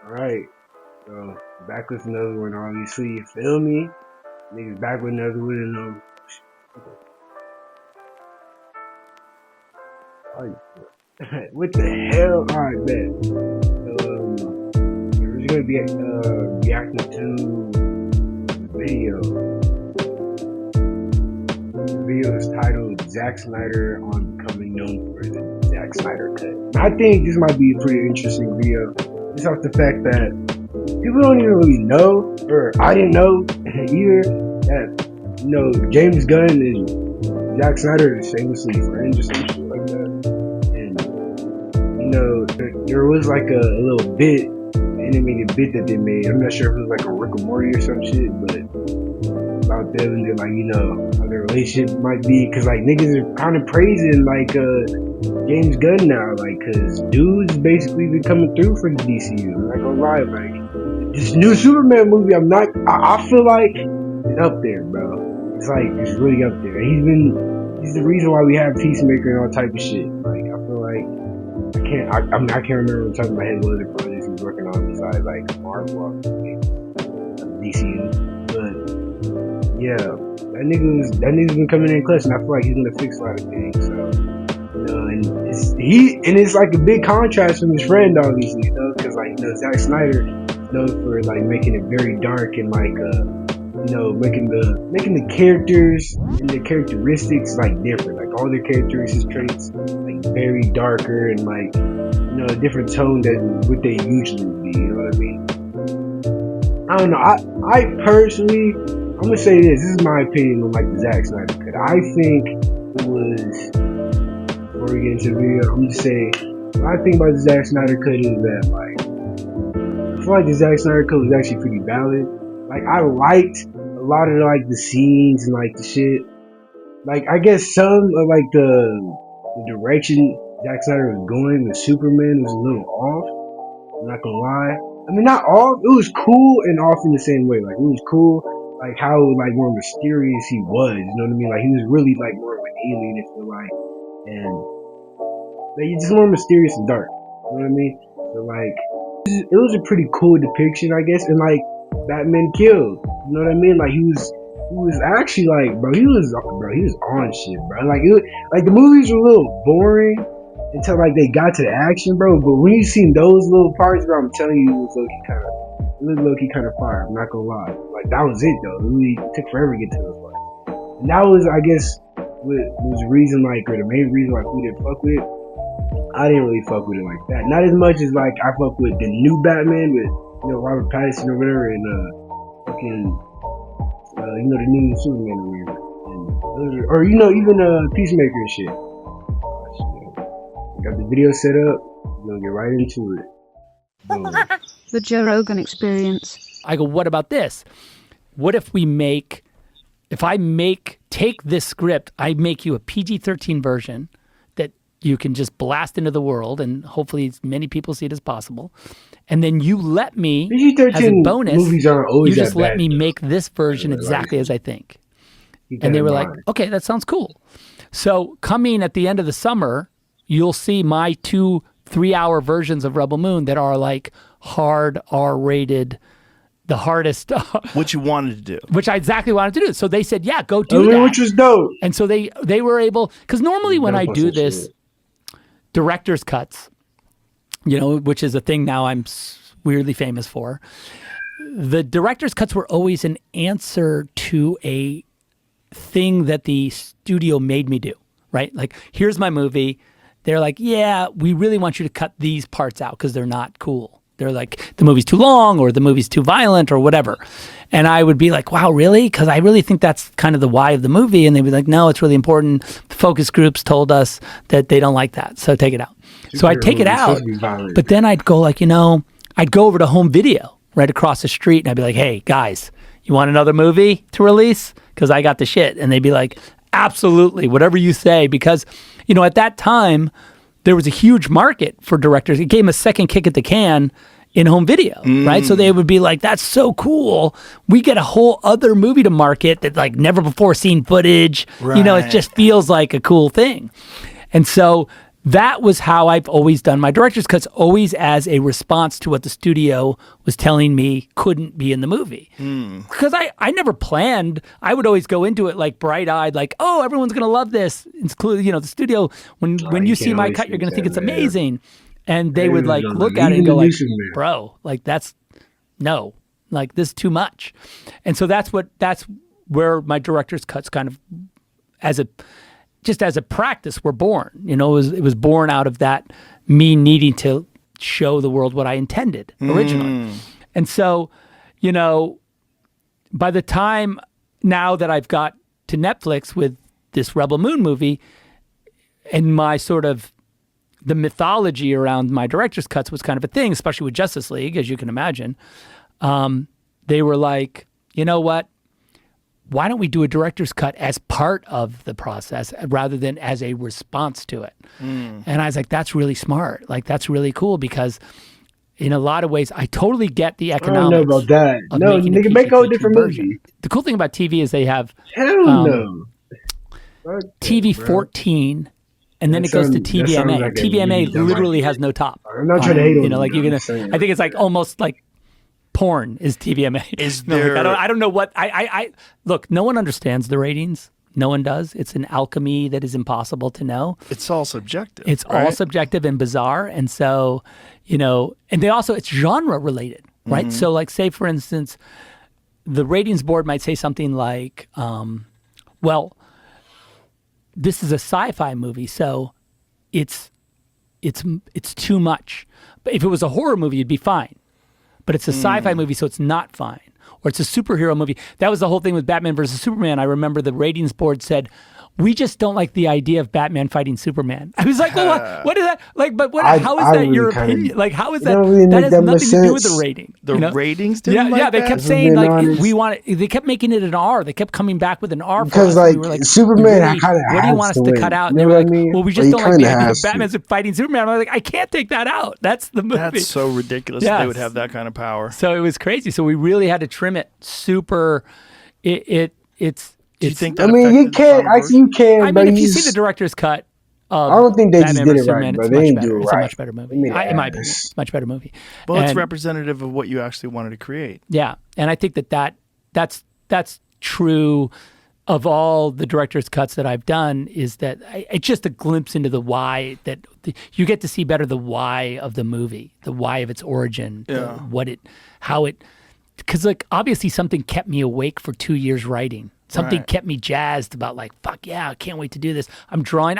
Alright, so back with another one, obviously, you feel me? Niggas back with another one, and what the hell? Alright, bet. So, we're just gonna be reacting to the video. The video is titled Zack Snyder on becoming known for the Zack Snyder cut. And I think this might be a pretty interesting video. Just off the fact that people don't even really know, or I didn't know either, that, you know, James Gunn and Zack Snyder are famously friends or some shit like that. And, you know, there was like a little bit, an animated bit that they made. I'm not sure if it was like a Rick and Morty or some shit, but about them and they're like, you know, how their relationship might be. Cause like niggas are kind of praising like, James Gunn now, like, cause dude's basically been coming through for the DCU. I'm not gonna lie, like, this new Superman movie, I feel like it's up there, bro. It's like, it's really up there. He's the reason why we have Peacemaker and all type of shit. Like, I feel like, I can't remember on top of my head what other projects he's working on besides, like, Marvel, DCU. But, yeah, that nigga's been coming in clutch, and I feel like he's gonna fix a lot of things, so. You know, and it's like a big contrast from his friend, obviously, you know, because like, you know, Zack Snyder is known for like making it very dark and like, you know, making the characters and the characteristics like different, like all their characteristics traits like very darker and like, you know, a different tone than what they usually be. You know what I mean? I don't know. I personally, I'm gonna say this. This is my opinion on like the Zack Snyder cut. I think it was. Before we get into the video, I'm just saying, what I think about the Zack Snyder cut is that, like, I feel like the Zack Snyder cut was actually pretty valid. Like, I liked a lot of, like, the scenes and, like, the shit. Like, I guess some of, like, the direction Zack Snyder was going with Superman was a little off. I'm not gonna lie. I mean, not off. It was cool and off in the same way. Like, it was cool, like, how, like, more mysterious he was. You know what I mean? Like, he was really, like, more of an alien, I feel like. And like, he's just more mysterious and dark. You know what I mean? So like, it was a pretty cool depiction, I guess. And like, Batman killed. You know what I mean? Like, he was actually like, he was on shit, bro. Like, like the movies were a little boring until like they got to the action, bro. But when you seen those little parts, bro, I'm telling you, it was low-key kind of fire. I'm not gonna lie. Like, that was it though. It really took forever to get to those parts. And that was, I guess, what was the reason, like, or the main reason why we didn't fuck with it. I didn't really fuck with it like that. Not as much as like I fuck with the new Batman with, you know, Robert Pattinson or whatever, and fucking you know, the new Superman or whatever, and or you know, even Peacemaker and shit. Got the video set up. We're gonna get right into it. The Joe Rogan Experience. I go, what about this? What if I take this script, I make you a PG-13 version that you can just blast into the world, and hopefully as many people see it as possible. And then you let me, as a bonus, movies aren't always you just that let bad, me make this version exactly as I think. And they were like, okay, that sounds cool. So coming at the end of the summer, you'll see my 2 3-hour versions of Rebel Moon that are like hard R-rated, the hardest. What you wanted to do. Which I exactly wanted to do. So they said, yeah, go do that. Which was dope. And so they were able, because normally when I do this, director's cuts, you know, which is a thing now I'm weirdly famous for, the director's cuts were always an answer to a thing that the studio made me do, right? Like, here's my movie. They're like, yeah, we really want you to cut these parts out because they're not cool. They're like, the movie's too long or the movie's too violent or whatever. And I would be like, wow, really? Because I really think that's kind of the why of the movie. And they'd be like, no, it's really important. The focus groups told us that they don't like that. So take it out. So I'd take it out. But then I'd go like, you know, I'd go over to home video right across the street and I'd be like, hey, guys, you want another movie to release? Because I got the shit. And they'd be like, absolutely, whatever you say. Because, you know, at that time, there was a huge market for directors. It gave them a second kick at the can in home video, right? So they would be like, that's so cool. We get a whole other movie to market that like never before seen footage. Right. You know, it just feels like a cool thing. And so that was how I've always done my director's cuts, always as a response to what the studio was telling me couldn't be in the movie. Because I never planned. I would always go into it like bright-eyed, like, oh, everyone's going to love this. Including, the studio, when you see my cut, you're going to think it's amazing. And they would like look at it and go like, bro, like this is too much. And so that's where my director's cuts kind of as a practice were born. It was born out of that me needing to show the world what I intended originally. And so, by the time now that I've got to Netflix with this Rebel Moon movie and my sort of the mythology around my director's cuts was kind of a thing, especially with Justice League, as you can imagine. They were like, you know what? Why don't we do a director's cut as part of the process rather than as a response to it? And I was like, that's really smart. Like, that's really cool because in a lot of ways, I totally get the economics. I don't know about that. No, they can make a whole different movie. The cool thing about TV is they have TV 14, and then it goes to TVMA. Like TVMA literally has no top. I'm not trying to hate on I think it's like almost like porn is TVMA. Is there? I don't know what I look. No one understands the ratings. No one does. It's an alchemy that is impossible to know. It's all subjective. It's all subjective and bizarre, and so and they also it's genre related, right? Mm-hmm. So, like, say for instance, the ratings board might say something like, "Well, this is a sci-fi movie, so it's too much." But if it was a horror movie, it'd be fine. But it's a sci-fi movie, so it's not fine. Or it's a superhero movie. That was the whole thing with Batman versus Superman. I remember the ratings board said, we just don't like the idea of Batman fighting Superman. I was like, well, what is that? Like, but how is that your opinion? Like, how is that? That has nothing to do with the rating. The ratings didn't like that? They kept saying, like, they kept making it an R. They kept coming back with an R because, like, we like, Superman kind of what do you want us to cut out? And they were like, well, we just don't like the idea of Batman's fighting Superman. I was like, I can't take that out. That's the movie. That's so ridiculous that they would have that kind of power. So it was crazy. So we really had to trim it super. It's. Do you think that you can. Actually, you can. I mean, if you see the director's cut, I don't think they just did it right, but they didn't do it right. It's a much better movie. In my opinion, it's a much better movie. Well, it's representative of what you actually wanted to create. Yeah, and I think that's true of all the director's cuts that I've done. Is that it's just a glimpse into the why you get to see better the why of the movie, the why of its origin, how it. Because, like, obviously something kept me awake for 2 years writing. Something kept me jazzed about, like, fuck yeah, I can't wait to do this. I'm drawing.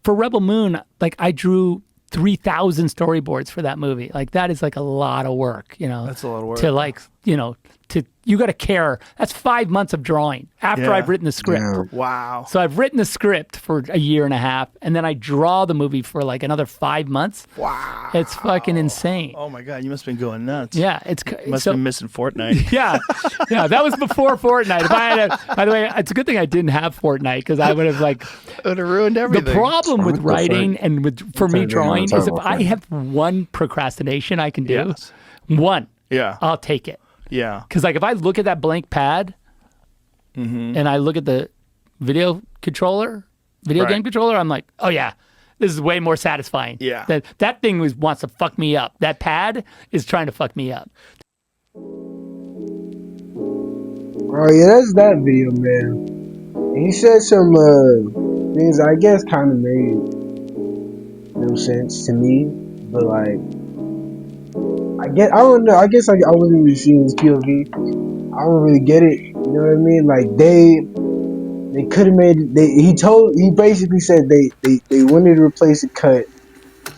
For Rebel Moon, like, I drew 3,000 storyboards for that movie. Like, that is, like, a lot of work, That's a lot of work. To, like, you got to care. That's 5 months of drawing after I've written the script. Yeah. Wow. So I've written the script for a year and a half, and then I draw the movie for like another 5 months. Wow. It's fucking insane. Oh my God, you must have been going nuts. Yeah. You must have been missing Fortnite. Yeah. That was before Fortnite. If I had by the way, it's a good thing I didn't have Fortnite because I would have ruined everything. The problem with writing and for me drawing is if I have one procrastination I can do, one, I'll take it. Yeah. Because, like, if I look at that blank pad and I look at the video game controller, I'm like, oh, yeah, this is way more satisfying. Yeah. That thing wants to fuck me up. That pad is trying to fuck me up. Oh, yeah, that's that video, man. And he said some things I guess kind of made no sense to me, but, like, I don't know. I guess I wasn't really seeing his POV. I don't really get it. You know what I mean? Like they could have made. He basically said they wanted to replace a cut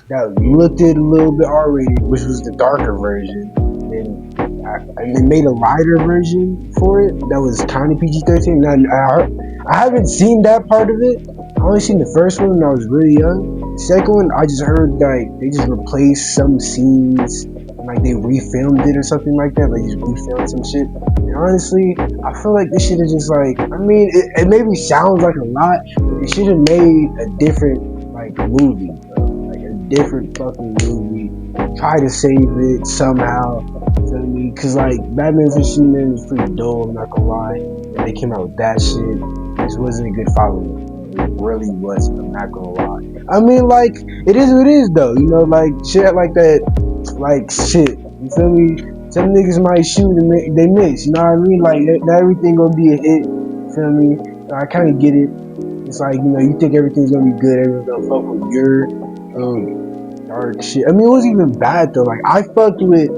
that looked a little bit R-rated, which was the darker version, and they made a lighter version for it that was kind of PG-13. Now I haven't seen that part of it. I only seen the first one when I was really young. The second one, I just heard like they just replaced some scenes. Like they refilmed it or something like that, like just refilmed some shit. And honestly, I feel like this shit is just like, I mean, it maybe sounds like a lot, but it should have made a different like movie, bro. Like a different fucking movie. Try to save it somehow. Feel me? Cause like Batman vs Superman was pretty dull, I'm not gonna lie. When they came out with that shit, this wasn't a good follow-up. It really wasn't. I'm not gonna lie. I mean, like, it is what it is, though. You know, like, shit like that, like, shit. You feel me? Some niggas might shoot and they miss. You know what I mean? Like, not everything gonna be a hit. You feel me? I kind of get it. It's like, you know, you think everything's gonna be good. Everyone's gonna fuck with your dark shit. I mean, it wasn't even bad, though. Like, I fucked with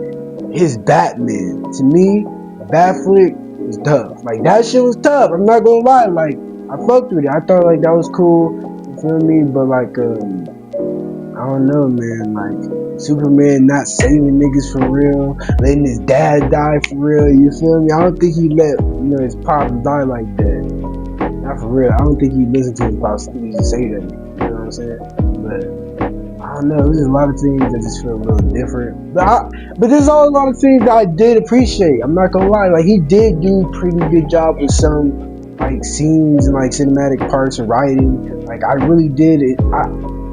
his Batman. To me, Batflick was tough. Like, that shit was tough. I'm not gonna lie. Like, I fucked with it. I thought, like, that was cool. You feel me? But, like, I don't know, man. Like, Superman not saving niggas for real, letting his dad die for real. You feel me? I don't think he let, you know, his pops die like that. Not for real. I don't think he listened to his pops to say that. You know what I'm saying? But I don't know. There's a lot of things that just feel a little different. But there's all a lot of things that I did appreciate. I'm not gonna lie. Like, he did do a pretty good job with some, like, scenes and, like, cinematic parts and writing. Like, I really did it.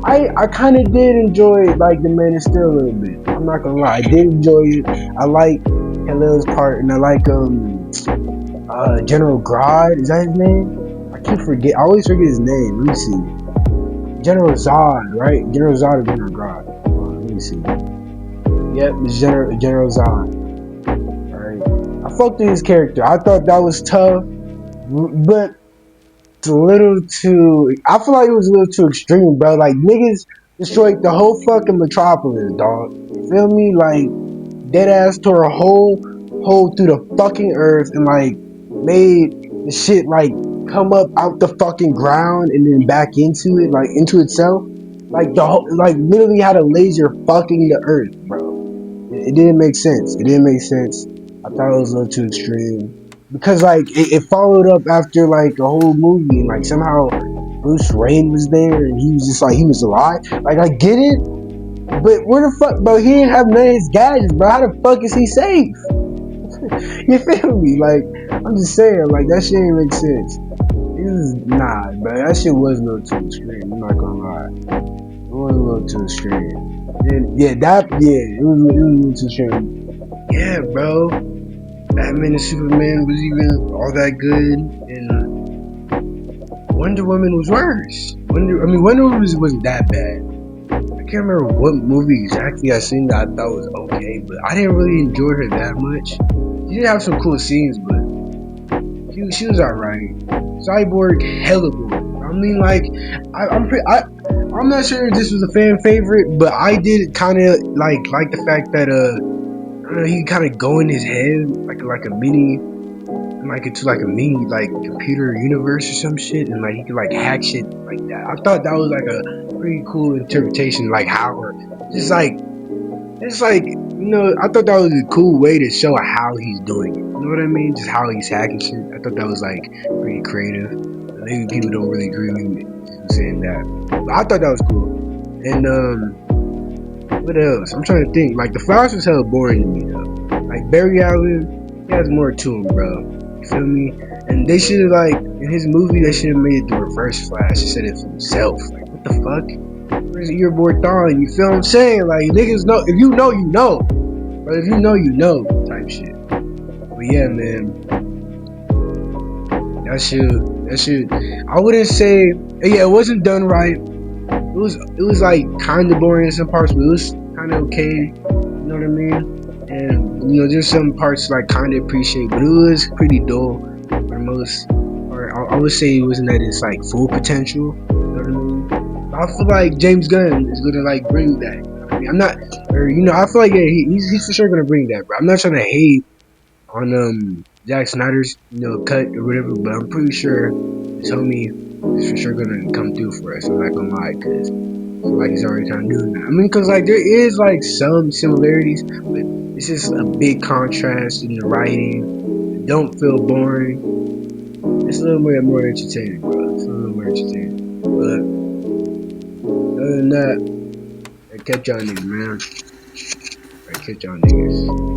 I kind of did enjoy, like, the Man of Steel a little bit. I'm not gonna lie. I did enjoy it. I like Kal-El's part, and I like General Grodd. Is that his name? I always forget his name. Let me see. General Zod, right? General Zod or General Grodd? Let me see. Yep, it's General Zod. Alright. I fucked with his character. I thought that was tough, but it's a little too. I feel like it was a little too extreme, bro. Like, niggas destroyed the whole fucking metropolis, dog. You feel me? Like, dead ass tore a hole through the fucking earth and, like, made the shit, like, come up out the fucking ground and then back into it, like, into itself. Like, literally had a laser fucking the earth, bro. It didn't make sense. It didn't make sense. I thought it was a little too extreme. Because, like, it followed up after, like, a whole movie, and, like, somehow Bruce Wayne was there, and he was just, like, he was alive. Like, I get it, but where the fuck, bro, he didn't have none of his gadgets, bro. How the fuck is he safe? You feel me? Like, I'm just saying, like, that shit ain't make sense. Nah, bro, that shit was a little too extreme, I'm not gonna lie. It was a little too extreme. And, it was a little too extreme. Yeah, bro. Batman and Superman was even all that good, and Wonder Woman was worse. Wonder Woman wasn't that bad. I can't remember what movie exactly I seen that I thought was okay, but I didn't really enjoy her that much. She did have some cool scenes, but she was alright. Cyborg, hella boring. I mean, like, I'm not sure if this was a fan favorite, but I did kind of like the fact that he kind of go in his head like a mini, like into like a mini like computer universe or some shit, and like he could like hack shit like that. I thought that was like a pretty cool interpretation, like how, or just like it's like, you know, I thought that was a cool way to show how he's doing it. You know what I mean? Just how he's hacking shit. I thought that was like pretty creative. Maybe people don't really agree with me saying that, but I thought that was cool. And what else? I'm trying to think. Like, the Flash was hella boring to me, though. Like, Barry Allen, he has more to him, bro. You feel me? And they should have, like, in his movie, they should have made it the Reverse Flash instead of himself. Like, what the fuck? Where's your boy Thawne? You feel what I'm saying? Like, niggas know. If you know, you know. But if you know, you know, type shit. But yeah, man. That shit. I wouldn't say. Yeah, it wasn't done right. It was like kind of boring in some parts, but it was kind of okay. You know what I mean? And, you know, there's some parts like kind of appreciate, but it was pretty dull for the most. Or I would say it wasn't at its like full potential. You know what I mean? I feel like James Gunn is gonna like bring that. You know what I mean? I'm not, or you know, I feel like he's for sure gonna bring that, bro. I'm not trying to hate on Zack Snyder's, you know, cut or whatever, but I'm pretty sure this homie is for sure gonna come through for us. I'm not gonna lie, because I feel like he's already kind of doing that. I mean, because like there is like some similarities, but it's just a big contrast in the writing. It don't feel boring. It's a little more entertaining, bro. It's a little more entertaining. But other than that, I catch y'all niggas, man. I catch y'all niggas.